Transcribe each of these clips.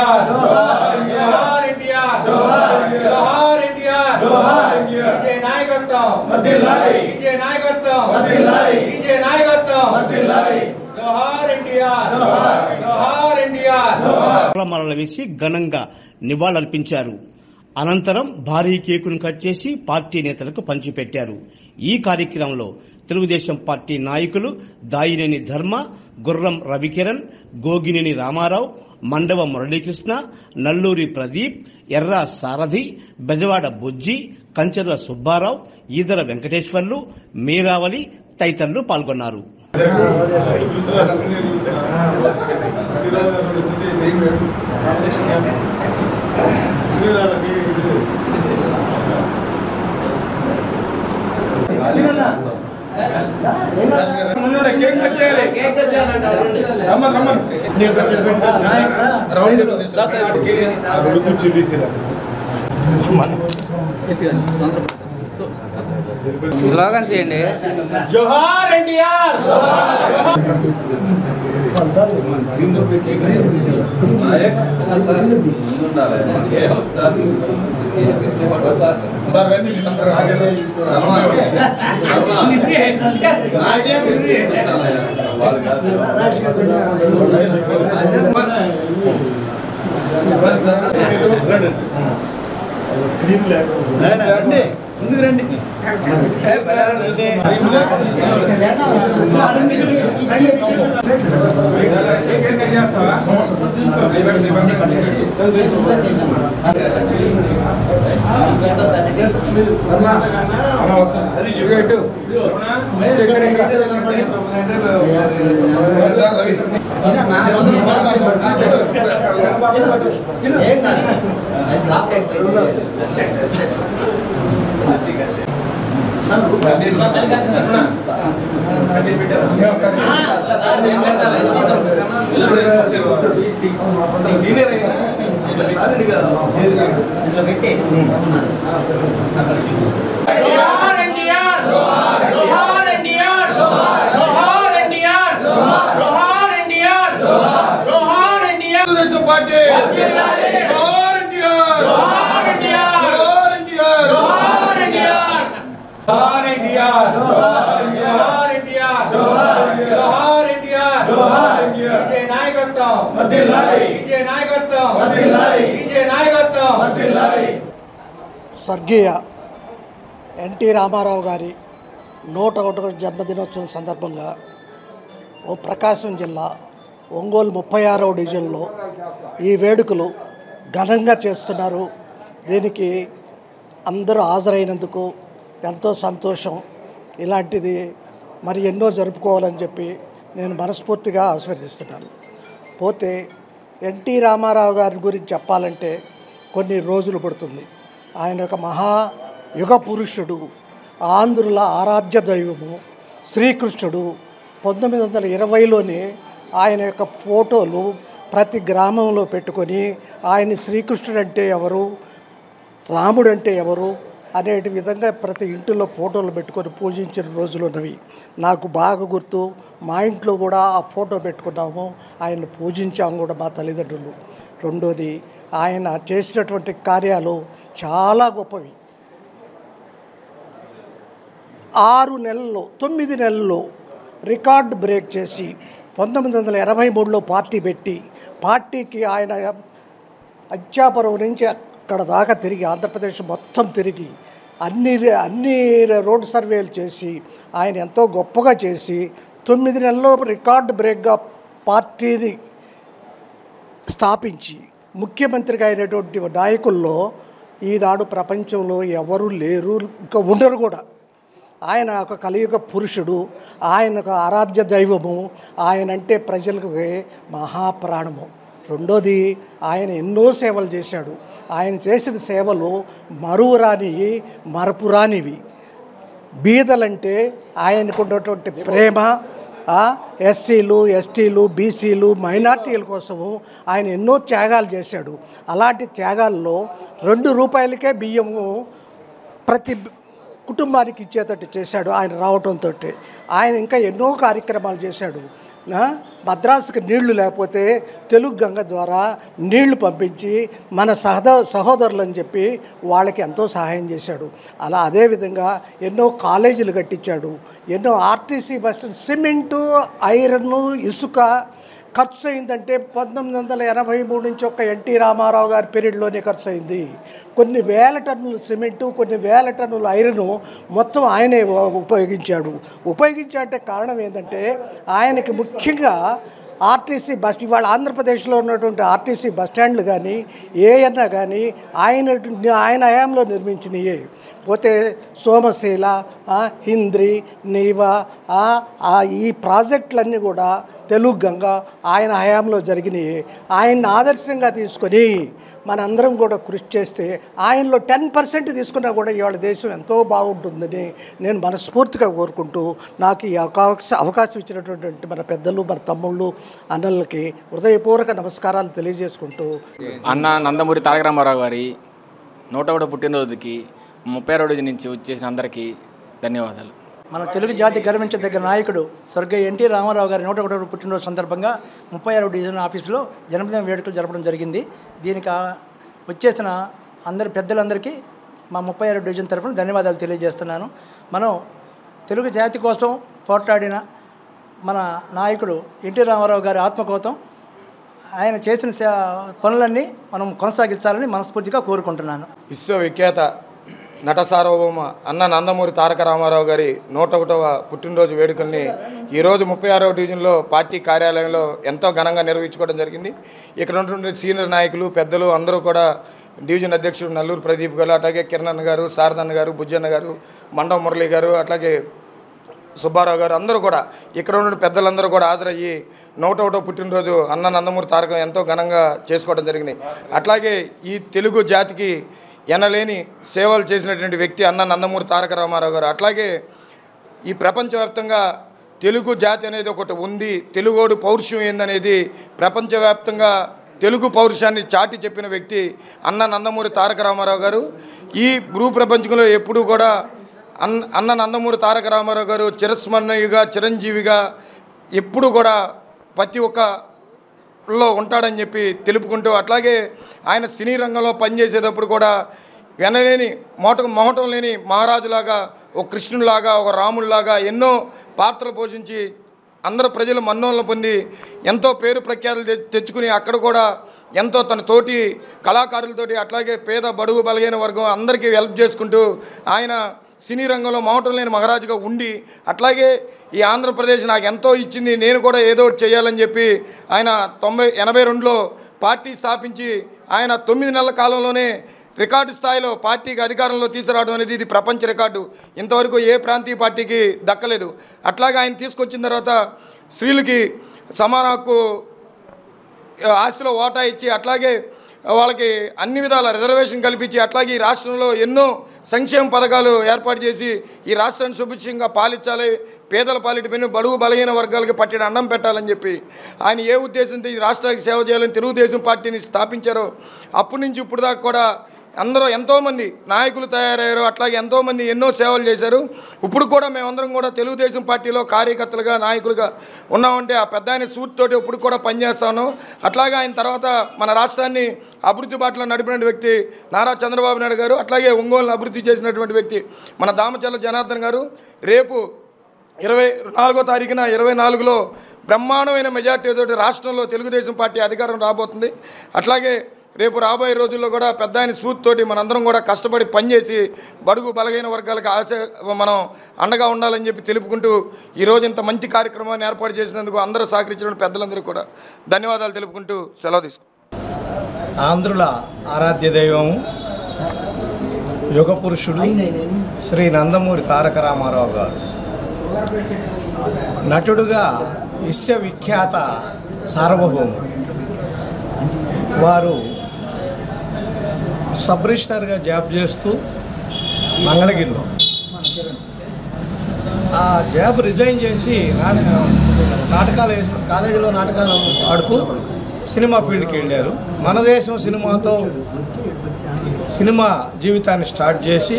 ఎన్టీఆర్ జోహార్ ఎన్టీఆర్ జోహార్ NTR DJ నాయకత్వం DJ నాయకత్వం DJ నాయకత్వం జోహార్ ఎన్టీఆర్ జోహార్ ఎన్టీఆర్ పూలమాలలు వేసి ఘనంగా నివాళులర్పించారు. అనంతరం భారీ కేకును కట్ చేసి పార్టీ నేతలకు పంచిపెట్టారు. ఈ కార్యక్రమంలో తెలుగుదేశం పార్టీ నాయకులు దాయినేని ధర్మ, గుర్రం రవికిరణ్, గోగినేని రామారావు, మండవ మురళీకృష్ణ, నల్లూరి ప్రదీప్, ఎర్రా సారథి, బెజవాడ బుజ్జి, కంచెర్ల సుబ్బారావు, ఈదర వెంకటేశ్వర్లు, మీరావళి తదితరులు పాల్గొన్నారు. స్లోగన్ చేయండి. జోహార్ ఎన్టీఆర్ ముందుకు రండి. స్వర్గీయ ఎన్టీ రామారావు గారి 101వ జన్మదినోత్సవం సందర్భంగా ప్రకాశం జిల్లా ఒంగోలు 36వ డివిజన్లో ఈ వేడుకలు ఘనంగా చేస్తున్నారు. దీనికి అందరూ హాజరైనందుకు ఎంతో సంతోషం. ఇలాంటిది మరి ఎన్నో జరుపుకోవాలని చెప్పి నేను మనస్ఫూర్తిగా ఆశీర్వదిస్తున్నాను. పోతే ఎన్టీ రామారావు గారి గురించి చెప్పాలంటే కొన్ని రోజులు పడుతుంది. ఆయన ఒక మహాయుగ పురుషుడు, ఆంధ్రుల ఆరాధ్య దైవము, శ్రీకృష్ణుడు. 1920లోనే ఆయన యొక్క ఫోటోలు ప్రతి గ్రామంలో పెట్టుకొని ఆయన శ్రీకృష్ణుడు అంటే ఎవరు, రాముడు అంటే ఎవరు అనేటి విధంగా ప్రతి ఇంటిలో ఫోటోలు పెట్టుకొని పూజించిన రోజులు ఉన్నవి. నాకు బాగా గుర్తు. మా ఇంట్లో కూడా ఆ ఫోటో పెట్టుకున్నాము, ఆయన పూజించాము కూడా మా తల్లిదండ్రులు. రెండోది, ఆయన చేసినటువంటి కార్యాలు చాలా గొప్పవి. 9 నెలల్లో రికార్డ్ బ్రేక్ చేసి 1983లో పార్టీ పెట్టి, పార్టీకి ఆయన అచ్చాపురం నుంచి అక్కడ దాకా తిరిగి, ఆంధ్రప్రదేశ్ మొత్తం తిరిగి అన్ని రోడ్ సర్వేలు చేసి ఆయన ఎంతో గొప్పగా చేసి 9 నెలల్లో రికార్డ్ బ్రేక్గా పార్టీని స్థాపించి ముఖ్యమంత్రిగా అయినటువంటి నాయకుల్లో ఈనాడు ప్రపంచంలో ఎవరు లేరు, ఇంకా ఉండరు కూడా. ఆయన ఒక కలియుగ పురుషుడు, ఆయన ఒక ఆరాధ్య దైవము, ఆయన అంటే ప్రజలకు మహాప్రాణము. రెండోది, ఆయన ఎన్నో సేవలు చేశాడు. ఆయన చేసిన సేవలు మరువురానివి, మరపురానివి. బీదలంటే ఆయనకున్నటువంటి ప్రేమ, ఎస్సీలు, ఎస్టీలు, బీసీలు, మైనార్టీల కోసము ఆయన ఎన్నో త్యాగాలు చేశాడు. అలాంటి త్యాగాల్లో 2 రూపాయలకే బియ్యము ప్రతి కుటుంబానికి ఇచ్చేటట్టు చేశాడు ఆయన రావటంతో. ఆయన ఇంకా ఎన్నో కార్యక్రమాలు చేశాడు. మద్రాసుకి నీళ్లు లేకపోతే తెలుగు గంగ ద్వారా నీళ్లు పంపించి మన సహోదరులని చెప్పి వాళ్ళకి ఎంతో సహాయం చేశాడు. అలా అదేవిధంగా ఎన్నో కాలేజీలు కట్టించాడు, ఎన్నో ఆర్టీసీ బస్ సిమెంటు, ఐరన్, ఇసుక ఖర్చు అయిందంటే 1983 నుంచి ఒక్క ఎన్టీ రామారావు గారి పీరియడ్లోనే ఖర్చు అయింది. కొన్ని వేల టన్నులు సిమెంటు, కొన్ని వేల టన్నుల ఐరను మొత్తం ఆయనే ఉపయోగించాడంటే కారణం ఏంటంటే ఆయనకి ముఖ్యంగా ఆర్టీసీ బస్, ఇవాళ ఆంధ్రప్రదేశ్లో ఉన్నటువంటి ఆర్టీసీ బస్ స్టాండ్లు కానీ ఏయన్నా కానీ ఆయన హయాంలో నిర్మించినయే. పోతే సోమశీల, హింద్రి, నీవా, ఈ ప్రాజెక్టులన్నీ కూడా తెలుగు గంగ ఆయన హయాంలో జరిగినాయి. ఆయన్ని ఆదర్శంగా తీసుకొని మనందరం కూడా కృషి చేస్తే ఆయనలో 10% తీసుకున్నా కూడా ఇవాళ దేశం ఎంతో బాగుంటుందని నేను మనస్ఫూర్తిగా కోరుకుంటూ నాకు ఈ అవకాశం ఇచ్చినటువంటి మన పెద్దలు, మన తమ్ముళ్ళు, అన్నలకి హృదయపూర్వక నమస్కారాలు తెలియజేసుకుంటూ అన్న నందమూరి తారక రామారావు గారి 101వ పుట్టినరోజుకి 32 రోజు నుంచి వచ్చేసిన అందరికీ ధన్యవాదాలు. మన తెలుగు జాతి గర్వించదగ్గ నాయకుడు స్వర్గీయ ఎన్టీ రామారావు గారి 101వ పుట్టినరోజు సందర్భంగా 36వ డివిజన్ ఆఫీసులో జన్మదిన వేడుకలు జరపడం జరిగింది. దీనికి వచ్చేసిన అందరి పెద్దలందరికీ మా 36వ డివిజన్ తరఫున ధన్యవాదాలు తెలియజేస్తున్నాను. మనం తెలుగు జాతి కోసం పోట్లాడిన మన నాయకుడు ఎన్టీ రామారావు గారి ఆత్మ కోసం ఆయన చేసిన పనులన్నీ మనం కొనసాగించాలని మనస్ఫూర్తిగా కోరుకుంటున్నాను. విశ్వవిఖ్యాత నట సార్వభౌమ అన్న నందమూరి తారక రామారావు గారి 101వ పుట్టినరోజు వేడుకల్ని ఈరోజు 36వ డివిజన్లో పార్టీ కార్యాలయంలో ఎంతో ఘనంగా నిర్వహించుకోవడం జరిగింది. ఇక్కడ ఉన్నటువంటి సీనియర్ నాయకులు, పెద్దలు అందరూ కూడా డివిజన్ అధ్యక్షుడు నల్లూరు ప్రదీప్ గారు, అట్లాగే కిరణ్ గారు, శారదన్న గారు, బుజ్జన్న గారు, మండవ మురళి గారు, అట్లాగే సుబ్బారావు గారు అందరూ కూడా ఇక్కడ ఉన్న పెద్దలందరూ కూడా హాజరయ్యి 101వ పుట్టినరోజు అన్న నందమూరి తారక ఎంతో ఘనంగా చేసుకోవడం జరిగింది. అట్లాగే ఈ తెలుగు జాతికి ఎనలేని సేవలు చేసినటువంటి వ్యక్తి అన్న నందమూరి తారక రామారావు గారు. అట్లాగే ఈ ప్రపంచవ్యాప్తంగా తెలుగు జాతి అనేది ఒకటి ఉంది, తెలుగోడు పౌరుషం ఏందనేది ప్రపంచవ్యాప్తంగా తెలుగు పౌరుషాన్ని చాటి చెప్పిన వ్యక్తి అన్న నందమూరి తారక రామారావు గారు. ఈ భూ ప్రపంచంలో ఎప్పుడూ కూడా అన్న నందమూరి తారక రామారావు గారు చిరస్మరణీయుగా, చిరంజీవిగా ఎప్పుడు కూడా ప్రతి ఒక్కలో ఉంటాడని చెప్పి తెలుపుకుంటూ, అట్లాగే ఆయన సినీ రంగంలో పనిచేసేటప్పుడు కూడా వెనలేని మొహటం లేని మహారాజులాగా, ఒక కృష్ణులాగా, ఒక రాముడిలాగా ఎన్నో పాత్రలు పోషించి అందరూ ప్రజలు మన్నోళ్ళను పొంది ఎంతో పేరు ప్రఖ్యాతులు తెచ్చుకుని అక్కడ కూడా ఎంతో తన తోటి కళాకారులతోటి అట్లాగే పేద బడుగు బలహీన వర్గం అందరికీ హెల్ప్ చేసుకుంటూ ఆయన సినీ రంగంలో మౌటం లేని మహారాజుగా ఉండి, అట్లాగే ఈ ఆంధ్రప్రదేశ్ నాకు ఎంతో ఇచ్చింది, నేను కూడా ఏదో ఒకటి చేయాలని చెప్పి ఆయన 82లో పార్టీ స్థాపించి ఆయన 9 నెలల కాలంలోనే రికార్డు స్థాయిలో పార్టీకి అధికారంలో తీసుకురావడం అనేది ఇది ప్రపంచ రికార్డు. ఇంతవరకు ఏ ప్రాంతీయ పార్టీకి దక్కలేదు. అట్లాగే ఆయన తీసుకొచ్చిన తర్వాత స్త్రీలకి సమాన హక్కు ఆస్తిలో వాటా ఇచ్చి, అట్లాగే వాళ్ళకి అన్ని విధాల రిజర్వేషన్ కల్పించి, అట్లాగే ఈ రాష్ట్రంలో ఎన్నో సంక్షేమ పథకాలు ఏర్పాటు చేసి ఈ రాష్ట్రాన్ని సుభిక్షంగా పాలించాలి, పేదల పాలిట పైన బడుగు బలహీన వర్గాలకి పట్టిన అన్నం పెట్టాలని చెప్పి ఆయన ఏ ఉద్దేశంతో ఈ రాష్ట్రానికి సేవ చేయాలని తెలుగుదేశం పార్టీని స్థాపించారో అప్పటి నుంచి ఇప్పుడు దాకా కూడా అందరూ ఎంతోమంది నాయకులు తయారయ్యారు. అట్లాగే ఎంతోమంది ఎన్నో సేవలు చేశారు. ఇప్పుడు కూడా మేమందరం కూడా తెలుగుదేశం పార్టీలో కార్యకర్తలుగా, నాయకులుగా ఉన్నామంటే ఆ పెద్ద ఆయన స్ఫూర్తితోటి ఇప్పుడు కూడా పనిచేస్తాను. అట్లాగే ఆయన తర్వాత మన రాష్ట్రాన్ని అభివృద్ధి బాటలో నడిపిన వ్యక్తి నారా చంద్రబాబు నాయుడు గారు, అట్లాగే ఒంగోలును అభివృద్ధి చేసినటువంటి వ్యక్తి మన దామచర్ల జనార్దన్ గారు. రేపు 24వ తారీఖున 24లో బ్రహ్మాండమైన మెజార్టీతో రాష్ట్రంలో తెలుగుదేశం పార్టీ అధికారం రాబోతుంది. అట్లాగే రేపు రాబోయే రోజుల్లో కూడా పెద్ద ఆయన స్ఫూర్తితోటి మనందరం కూడా కష్టపడి పనిచేసి బడుగు బలహీన వర్గాలకు మనం అండగా ఉండాలని చెప్పి తెలుపుకుంటూ ఈరోజు ఇంత మంచి కార్యక్రమాన్ని ఏర్పాటు చేసినందుకు అందరూ సహకరించిన పెద్దలందరికీ కూడా ధన్యవాదాలు తెలుపుకుంటూ సెలవు తీసుకుంటాం. ఆంధ్రుల ఆరాధ్య దైవం యుగ పురుషుడు శ్రీ నందమూరి తారక రామారావు గారు నటుడుగా విశ్వవిఖ్యాత సార్వభౌముడు. వారు సబ్ రిజిస్ట్రార్గా జాబ్ చేస్తూ మంగళగిరిలో ఆ జాబ్ రిజైన్ చేసి కాలేజీలో నాటకాలు ఆడుతూ సినిమా ఫీల్డ్కి వెళ్ళారు. మన దేశం సినిమాతో సినిమా జీవితాన్ని స్టార్ట్ చేసి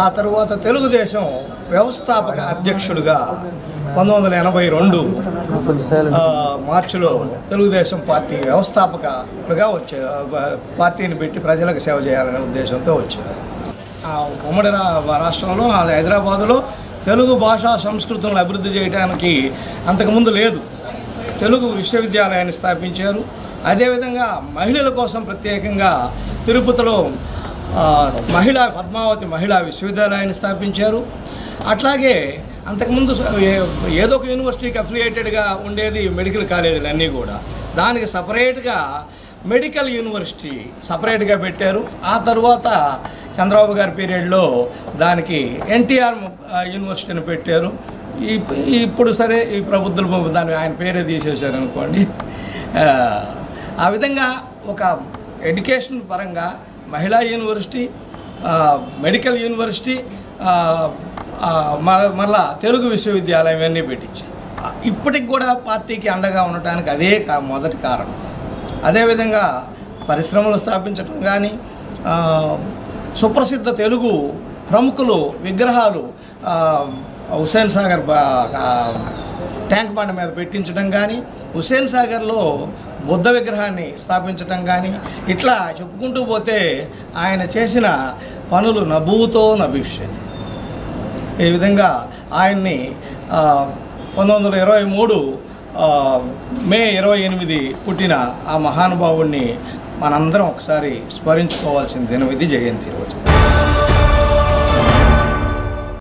ఆ తరువాత తెలుగుదేశం వ్యవస్థాపక అధ్యక్షుడిగా 1982 మార్చిలో తెలుగుదేశం పార్టీ వ్యవస్థాపకులుగా పార్టీని పెట్టి ప్రజలకు సేవ చేయాలనే ఉద్దేశంతో వచ్చారు. ఉమ్మడి రాష్ట్రంలో హైదరాబాదులో తెలుగు భాషా సంస్కృతులను అభివృద్ధి చేయడానికి అంతకుముందు లేదు. తెలుగు విశ్వవిద్యాలయాన్ని స్థాపించారు. అదేవిధంగా మహిళల కోసం ప్రత్యేకంగా తిరుపతిలో పద్మావతి మహిళా విశ్వవిద్యాలయాన్ని స్థాపించారు. అట్లాగే అంతకుముందు ఏదో ఒక యూనివర్సిటీకి అఫిలియేటెడ్గా ఉండేది మెడికల్ కాలేజీలు అన్నీ కూడా. దానికి సపరేట్గా మెడికల్ యూనివర్సిటీ సపరేట్గా పెట్టారు. ఆ తర్వాత చంద్రబాబు గారి పీరియడ్లో దానికి ఎన్టీఆర్ యూనివర్సిటీని పెట్టారు. ఇప్పుడు సరే ఈ ప్రభుత్వం దాన్ని ఆయన పేరే తీసేశారు అనుకోండి. ఆ విధంగా ఒక ఎడ్యుకేషన్ పరంగా మహిళా యూనివర్సిటీ, మెడికల్ యూనివర్సిటీ, మళ్ళా తెలుగు విశ్వవిద్యాలయం ఇవన్నీ పెట్టించి ఇప్పటికి కూడా పార్టీకి అండగా ఉండటానికి అదే మొదటి కారణం. అదేవిధంగా పరిశ్రమలు స్థాపించడం కానీ, సుప్రసిద్ధ తెలుగు ప్రముఖులు విగ్రహాలు హుస్సేన్ సాగర్ ట్యాంక్ బండ్ మీద పెట్టించడం కానీ, హుస్సేన్ సాగర్లో బుద్ధ విగ్రహాన్ని స్థాపించడం కానీ, ఇట్లా చెప్పుకుంటూ పోతే ఆయన చేసిన పనులు నభూతో నభవిష్యత్. ఈ విధంగా ఆయన్ని 1923 మే 28 పుట్టిన ఆ మహానుభావుడిని మనందరం ఒకసారి స్మరించుకోవాల్సిన దినం ఇది, జయంతి రోజు.